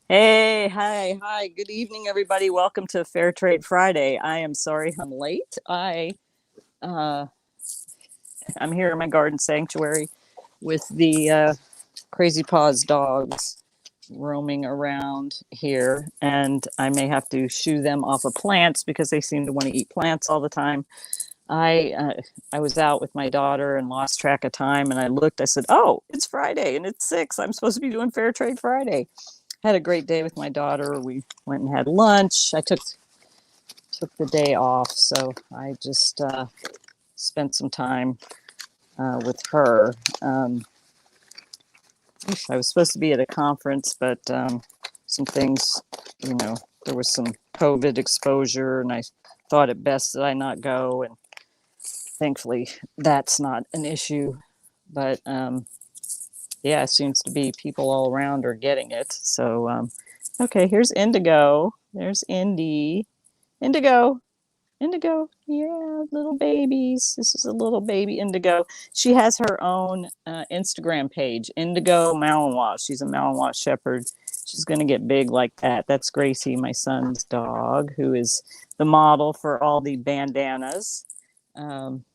Hey, hi. Good evening, everybody. Welcome to Fairtrade Friday. I am sorry I'm late. Uh, I'm here in my garden sanctuary with the Crazy Paws dogs roaming around here, and I may have to shoo them off of plants because they seem to want to eat plants all the time. I was out with my daughter and lost track of time, and I looked. I said, "Oh, it's Friday, and it's 6. I'm supposed to be doing Fairtrade Friday." Had a great day with my daughter. We went and had lunch. I took the day off, so I just spent some time with her. Um, I was supposed to be at a conference, but some things, you know, there was some COVID exposure, and I thought it best that I not go. And thankfully, that's not an issue. But yeah, it seems to be people all around are getting it. So, okay, here's Indigo. There's Indy. Indigo. Indigo, yeah, little babies. This is a little baby Indigo. She has her own Instagram page, Indigo Malinois. She's a Malinois Shepherd. She's going to get big like that. That's Gracie, my son's dog, who is the model for all the bandanas. Um,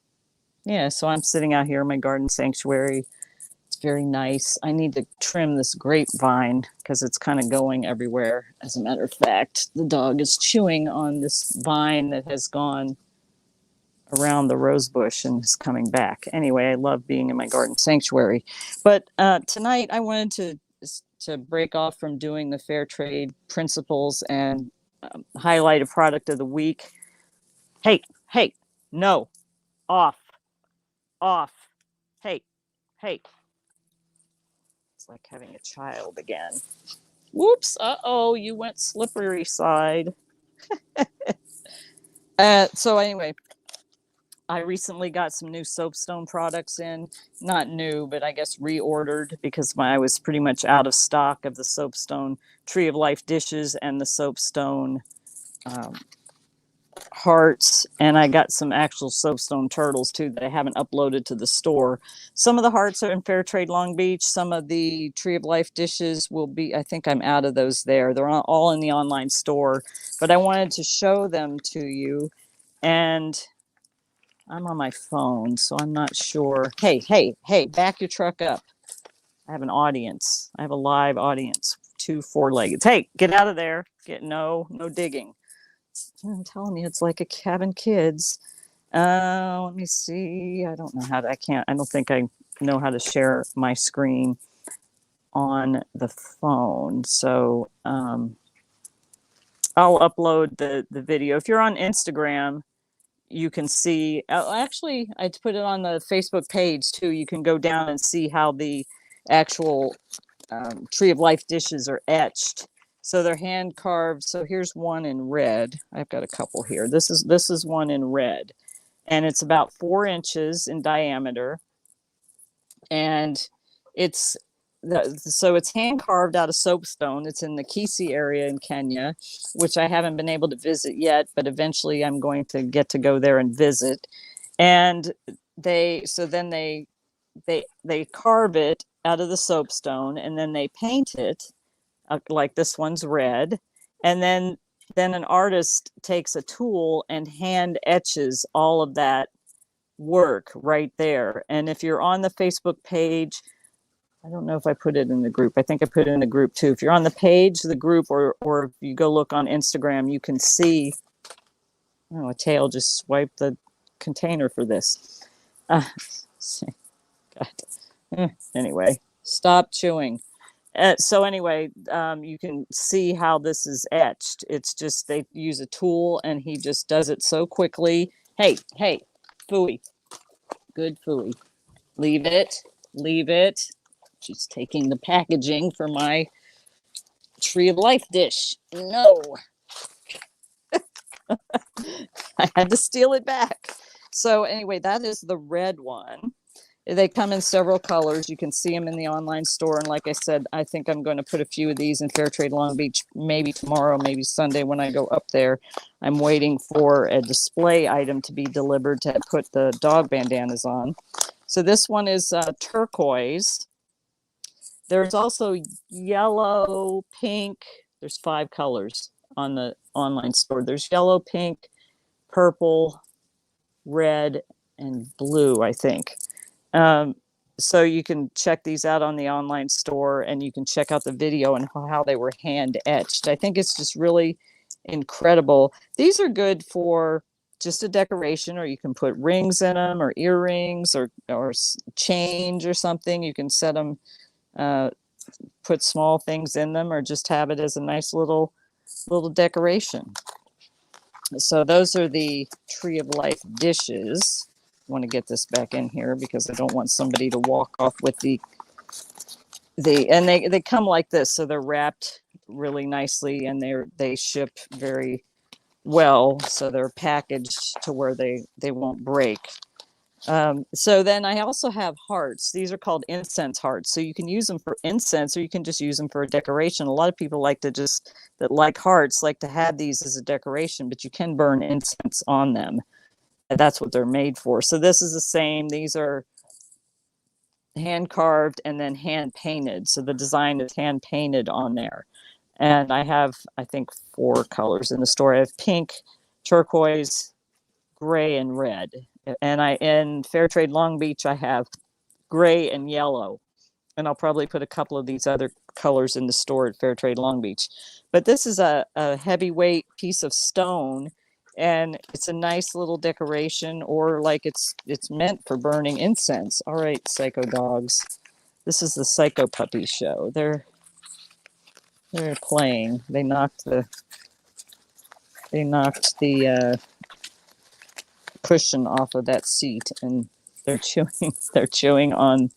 yeah, so I'm sitting out here in my garden sanctuary. It's very nice. I need to trim this grapevine because it's kind of going everywhere. As a matter of fact, the dog is chewing on this vine that has gone around the rose bush and is coming back. Anyway, I love being in my garden sanctuary. But tonight I wanted to break off from doing the fair trade principles and highlight a product of the week. Hey, no, off. Hey, hey. It's like having a child again. Whoops, uh-oh, you went slippery side. So anyway, I recently got some new Soapstone products in. Not new, but I guess reordered because I was pretty much out of stock of the Soapstone Tree of Life dishes and the Soapstone um, hearts. And I got some actual Soapstone turtles too that I haven't uploaded to the store. Some of the hearts are in Fairtrade Long Beach. Some of the Tree of Life dishes will be, I think I'm out of those there. They're all in the online store, but I wanted to show them to you. And I'm on my phone, so I'm not sure. Hey, back your truck up. I have an audience. I have a live audience. Two four-legged. Hey, get out of there. No digging. I'm telling you, it's like a cabin kids. Let me see. I don't know how to, I don't think I know how to share my screen on the phone. So I'll upload the video. If you're on Instagram, you can see, actually, I put it on the Facebook page too. You can go down and see how the actual Tree of Life dishes are etched. So they're hand carved. So here's one in red. I've got a couple here. This is one in red, and it's about 4 inches in diameter, and it's so it's hand carved out of soapstone. It's in the Kisi area in Kenya, which I haven't been able to visit yet, but eventually I'm going to get to go there and visit. And they carve it out of the soapstone, and then they paint it like this one's red, and then an artist takes a tool and hand etches all of that work right there. And if you're on the Facebook page, I don't know if I put it in the group. I think I put it in the group too. If you're on the page, the group, or if you go look on Instagram, you can see. Oh, a tail just swiped the container for this. God. Anyway, stop chewing. So anyway, you can see how this is etched. It's just they use a tool, and he just does it so quickly. Hey, Fooey, good Fooey, leave it. She's taking the packaging for my Tree of Life dish. No, I had to steal it back. So anyway, that is the red one. They come in several colors. You can see them in the online store. And like I said, I think I'm going to put a few of these in Fairtrade Long Beach, maybe tomorrow, maybe Sunday when I go up there. I'm waiting for a display item to be delivered to put the dog bandanas on. So this one is turquoise. There's also yellow, pink. There's 5 colors on the online store. There's yellow, pink, purple, red, and blue, I think. Um, so you can check these out on the online store, and you can check out the video and how they were hand etched. I think it's just really incredible. These are good for just a decoration, or you can put rings in them, or earrings, or change or something. You can set them, put small things in them, or just have it as a nice little decoration. So those are the Tree of Life dishes. I want to get this back in here because I don't want somebody to walk off with and they come like this, so they're wrapped really nicely, and they ship very well, so they're packaged to where they won't break. So then I also have hearts. These are called incense hearts. So you can use them for incense, or you can just use them for a decoration. A lot of people that like hearts like to have these as a decoration, but you can burn incense on them. And that's what they're made for. So this is the same. These are hand carved and then hand painted. So the design is hand painted on there. And I have, I think, 4 colors in the store. I have pink, turquoise, gray, and red. And in Fairtrade Long Beach, I have gray and yellow. And I'll probably put a couple of these other colors in the store at Fairtrade Long Beach. But this is a heavyweight piece of stone, and it's a nice little decoration, or like it's meant for burning incense. All right, Psycho Dogs. This is the Psycho Puppy show. They're playing. They knocked the cushion off of that seat, and they're chewing on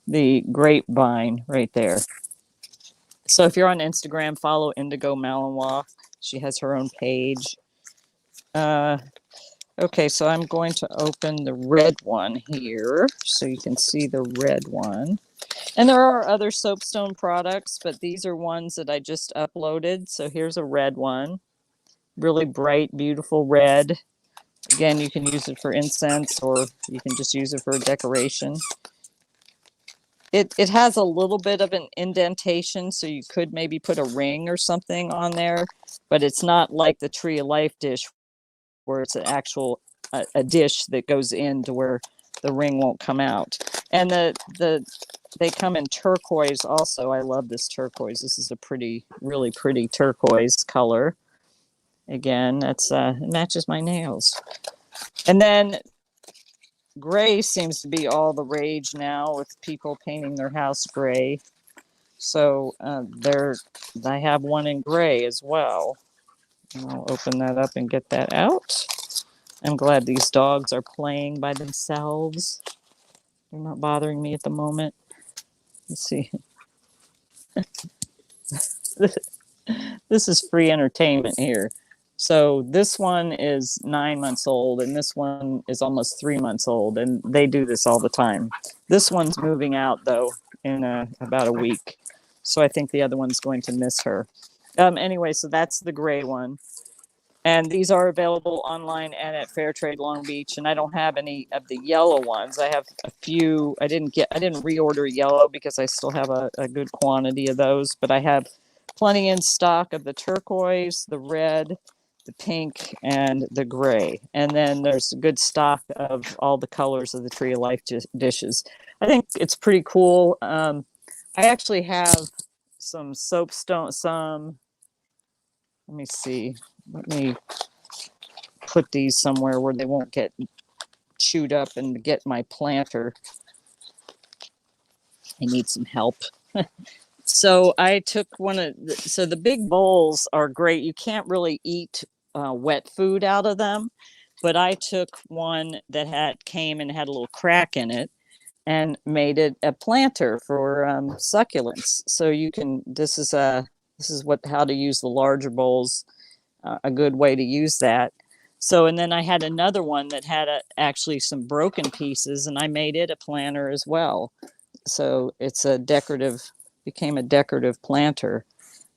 the grapevine right there. So if you're on Instagram, follow Indigo Malinois. She has her own page. Okay, so I'm going to open the red one here so you can see the red one. And there are other Soapstone products, but these are ones that I just uploaded. So here's a red one. Really bright, beautiful red. Again, you can use it for incense, or you can just use it for a decoration. It has a little bit of an indentation, so you could maybe put a ring or something on there, but it's not like the Tree of Life dish where it's an actual a dish that goes in to where the ring won't come out. And they come in turquoise also. I love this turquoise. This is a really pretty turquoise color. Again, that's it matches my nails. And then gray seems to be all the rage now, with people painting their house gray. So I have one in gray as well. And I'll open that up and get that out. I'm glad these dogs are playing by themselves. They're not bothering me at the moment. Let's see. This is free entertainment here. So this one is 9 months old, and this one is almost 3 months old, and they do this all the time. This one's moving out, though, in about a week. So I think the other one's going to miss her. Anyway, so that's the gray one. And these are available online and at Fairtrade Long Beach. And I don't have any of the yellow ones. I have a few. I didn't reorder yellow because I still have a good quantity of those. But I have plenty in stock of the turquoise, the red, the pink, and the gray. And then there's a good stock of all the colors of the Tree of Life dishes. I think it's pretty cool. I actually have some soapstone, let me see. Let me put these somewhere where they won't get chewed up and get my planter. I need some help. So I took so the big bowls are great. You can't really eat wet food out of them, but I took one that came and had a little crack in it and made it a planter for succulents. So you can, this is how to use the larger bowls. A good way to use that. So, and then I had another one that had actually some broken pieces, and I made it a planter as well. So it's became a decorative planter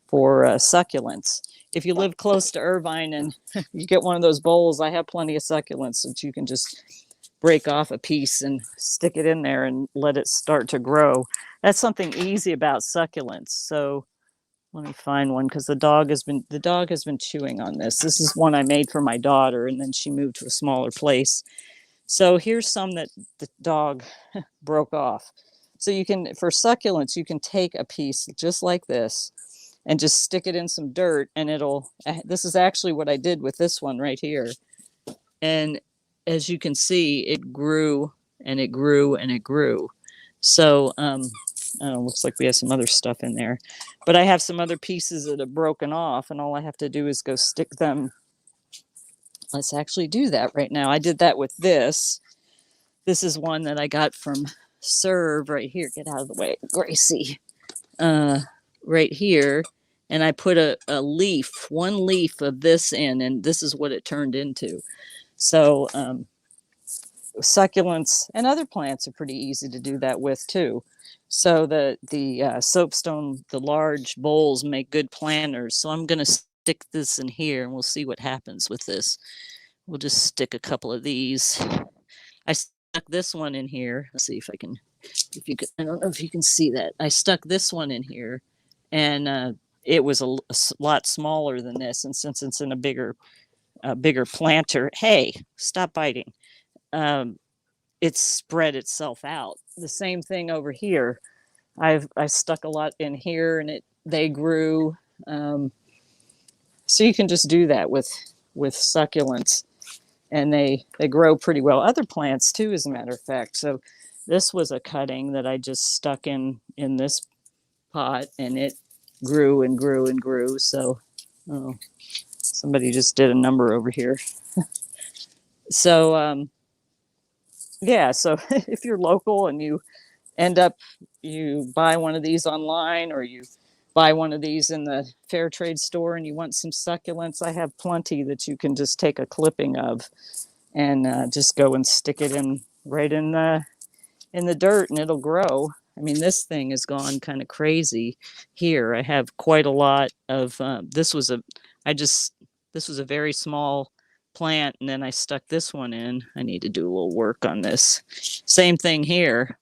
for succulents. If you live close to Irvine and you get one of those bowls, I have plenty of succulents that you can just break off a piece and stick it in there and let it start to grow. That's something easy about succulents. So let me find one because the dog has been chewing on this. This is one I made for my daughter, and then she moved to a smaller place. So here's some that the dog broke off. So you can, for succulents, you can take a piece just like this and just stick it in some dirt, and this is actually what I did with this one right here. And as you can see, it grew and it grew and it grew. So, looks like we have some other stuff in there, but I have some other pieces that have broken off, and all I have to do is go stick them. Let's actually do that right now. I did that with this. This is one that I got from Serve right here. Get out of the way, Gracie. Right here. And I put one leaf of this in, and this is what it turned into. So, succulents and other plants are pretty easy to do that with too. So the soapstone, the large bowls make good planters. So I'm going to stick this in here, and we'll see what happens with this. We'll just stick a couple of these. I stuck this one in here. Let's see if I can, I don't know if you can see that. I stuck this one in here, and it was a lot smaller than this. And since it's in a bigger planter, hey, stop biting. It's spread itself out. The same thing over here. I stuck a lot in here, and they grew. So you can just do that with succulents, and they grow pretty well. Other plants too, as a matter of fact. So this was a cutting that I just stuck in this pot, and it grew and grew and grew. So somebody just did a number over here. So yeah, so if you're local and you buy one of these online, or you buy one of these in the fair trade store and you want some succulents, I have plenty that you can just take a clipping of and just go and stick it right in the dirt, and it'll grow. I mean, this thing has gone kind of crazy here. I have quite a lot of this was a very small plant, and then I stuck this one in. I need to do a little work on this. Same thing here.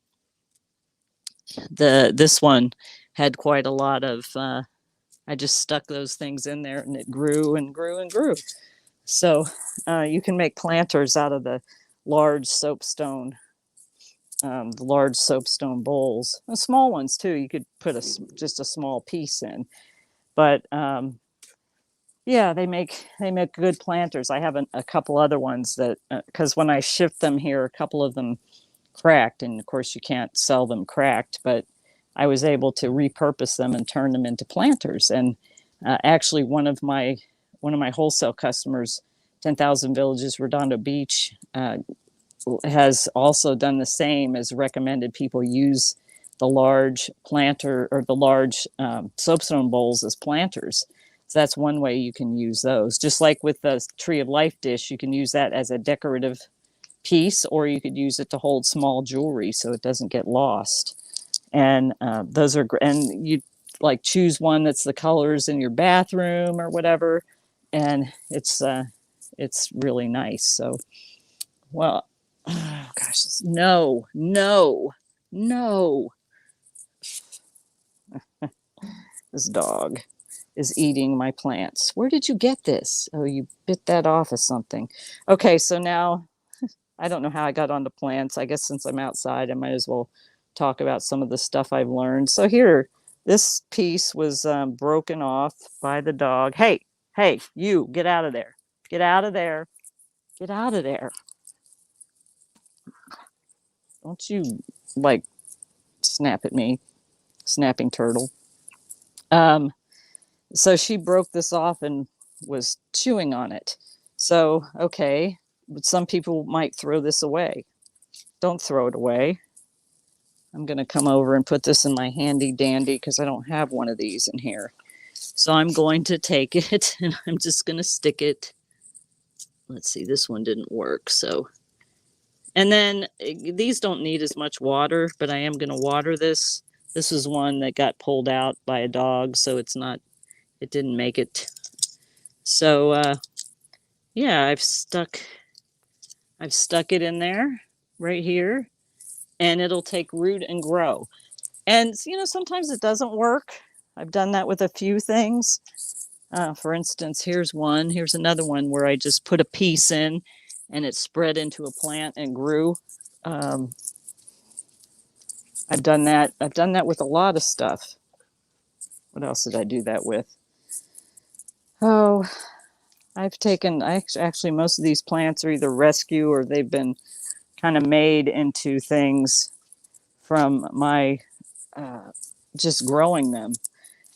This one had quite a lot of I just stuck those things in there, and it grew and grew and grew. So you can make planters out of the large soapstone bowls. The small ones too, you could put just a small piece in. But yeah, they make good planters. I have a couple other ones that, because when I shipped them here, a couple of them cracked, and of course you can't sell them cracked, but I was able to repurpose them and turn them into planters. And actually, one of my wholesale customers, 10,000 Villages, Redondo Beach, has also done the same, as recommended people use the large planter, or the large soapstone bowls, as planters. So that's one way you can use those. Just like with the Tree of Life dish, you can use that as a decorative piece, or you could use it to hold small jewelry so it doesn't get lost. And those are, and you like choose one that's the colors in your bathroom or whatever, and it's really nice. So, well, oh gosh, no. This dog is eating my plants. Where did you get this? Oh, you bit that off of something. Okay, so now I don't know how I got onto plants. I guess since I'm outside, I might as well talk about some of the stuff I've learned. So here, this piece was broken off by the dog. Hey, you, get out of there. Get out of there. Get out of there. Don't you, like, snap at me, snapping turtle. So she broke this off and was chewing on it. So, okay, but some people might throw this away. Don't throw it away. I'm going to come over and put this in my handy dandy because I don't have one of these in here. So I'm going to take it and I'm just going to stick it. Let's see, this one didn't work. So, and then these don't need as much water, but I am going to water this. This is one that got pulled out by a dog, so it didn't make it. So yeah, I've stuck it in there right here, and it'll take root and grow. And, sometimes it doesn't work. I've done that with a few things. For instance, here's another one where I just put a piece in and it spread into a plant and grew. Um, I've done that. I've done that with a lot of stuff. What else did I do that with? Oh, actually, most of these plants are either rescue or they've been kind of made into things from my just growing them.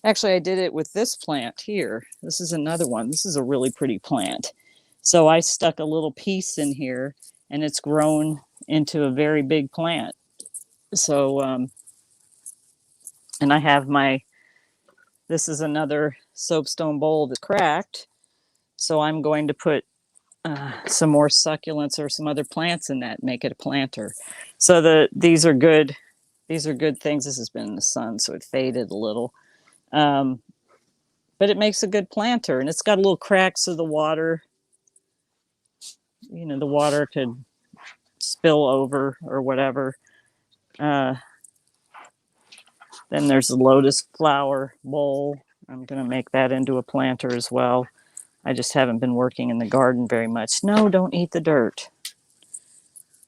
Actually, I did it with this plant here. This is another one. This is a really pretty plant. So I stuck a little piece in here and it's grown into a very big plant. So, and I have this is another soapstone bowl that's cracked. So I'm going to put some more succulents or some other plants in that, make it a planter. So these are good. These are good things. This has been in the sun, so it faded a little. But it makes a good planter, and it's got a little cracks so the water, the water could spill over or whatever. Then there's the lotus flower bowl. I'm going to make that into a planter as well. I just haven't been working in the garden very much. No, don't eat the dirt.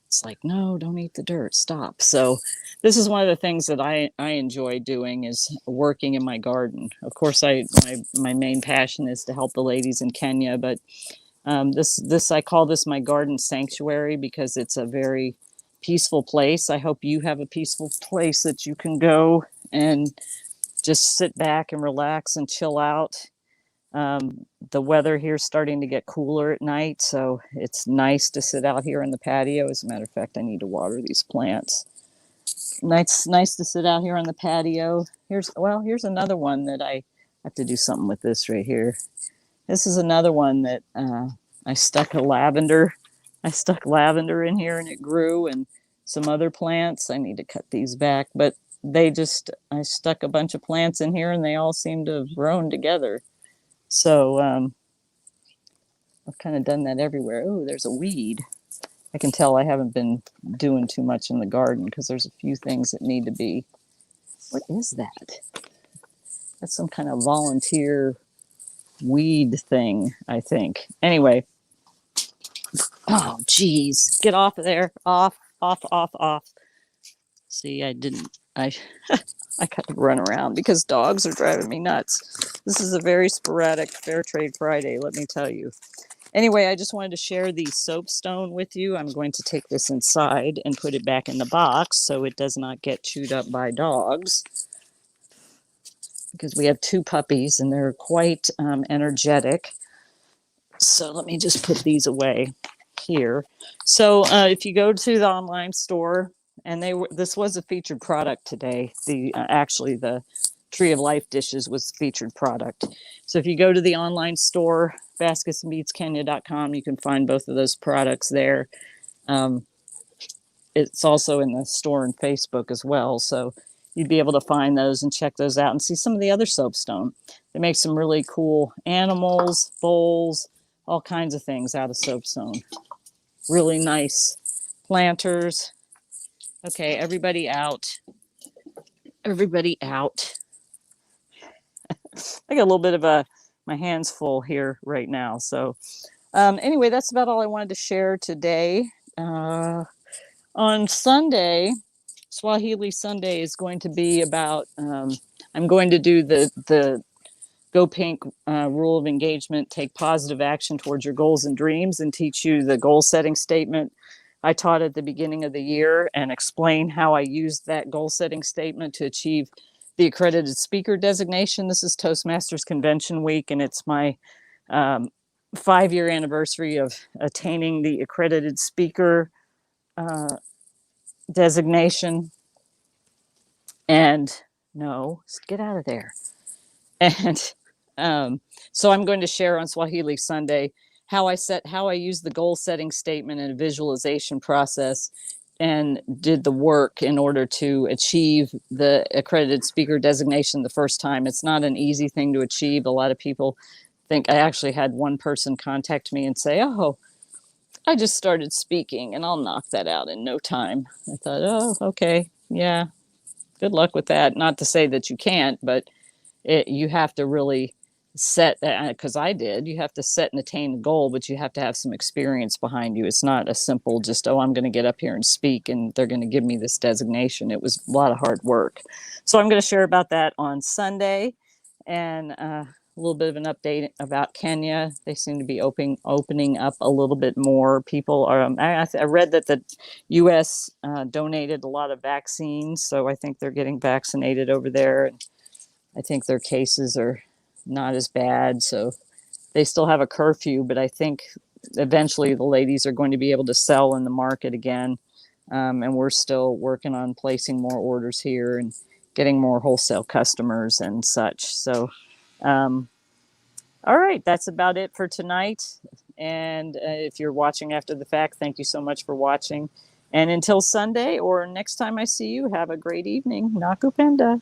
It's like, no, don't eat the dirt. Stop. So this is one of the things that I enjoy doing is working in my garden. Of course, my main passion is to help the ladies in Kenya, but I call this my garden sanctuary because it's a very peaceful place. I hope you have a peaceful place that you can go and just sit back and relax and chill out. The weather here is starting to get cooler at night, so it's nice to sit out here in the patio. As a matter of fact, I need to water these plants. Nice to sit out here on the patio. Here's another one that I have to do something with this right here. This is another one that I stuck lavender in here and it grew, and some other plants. I need to cut these back, but I stuck a bunch of plants in here and they all seem to have grown together. So I've kind of done that everywhere. Oh, there's a weed. I can tell I haven't been doing too much in the garden because there's a few things that need to be. What is that? That's some kind of volunteer weed thing, I think. Anyway. Oh, geez. Get off of there. Off. See, I got to run around because dogs are driving me nuts. This is a very sporadic Fair Trade Friday, let me tell you. Anyway, I just wanted to share the soapstone with you. I'm going to take this inside and put it back in the box so it does not get chewed up by dogs. Because we have 2 puppies and they're quite energetic. So let me just put these away here. So if you go to the online store, and this was a featured product today. Actually the Tree of Life dishes was featured product. So if you go to the online store, basketsandbeadskenya.com, you can find both of those products there. It's also in the store and Facebook as well. So you'd be able to find those and check those out and see some of the other soapstone. They make some really cool animals, bowls, all kinds of things out of soapstone. Really nice planters. Okay, everybody out. Everybody out. I got a little bit of my hands full here right now. So anyway, that's about all I wanted to share today. On Sunday, Swahili Sunday is going to be about, I'm going to do the Go Pink rule of engagement, take positive action towards your goals and dreams, and teach you the goal setting statement I taught at the beginning of the year and explain how I used that goal setting statement to achieve the accredited speaker designation. This is Toastmasters Convention Week, and it's my 5-year anniversary of attaining the accredited speaker designation. And no, get out of there. And so I'm going to share on Swahili Sunday how I used the goal setting statement and a visualization process and did the work in order to achieve the accredited speaker designation the first time. It's not an easy thing to achieve. A lot of people think, I actually had one person contact me and say, oh, I just started speaking and I'll knock that out in no time. I thought, oh, okay, yeah, Good luck with that. Not to say that you can't, but you have to really set that, because I did. You have to set and attain the goal, but you have to have some experience behind you. It's not a simple just, oh, I'm going to get up here and speak and they're going to give me this designation. It was a lot of hard work. So I'm going to share about that on Sunday, and a little bit of an update about Kenya. They seem to be opening up a little bit more. People are. I read that the U.S. Donated a lot of vaccines, so I think they're getting vaccinated over there. And I think their cases are not as bad. So they still have a curfew, but I think eventually the ladies are going to be able to sell in the market again. And we're still working on placing more orders here and getting more wholesale customers and such. So, all right, that's about it for tonight. And if you're watching after the fact, thank you so much for watching. And until Sunday or next time I see you, have a great evening. Nakupenda.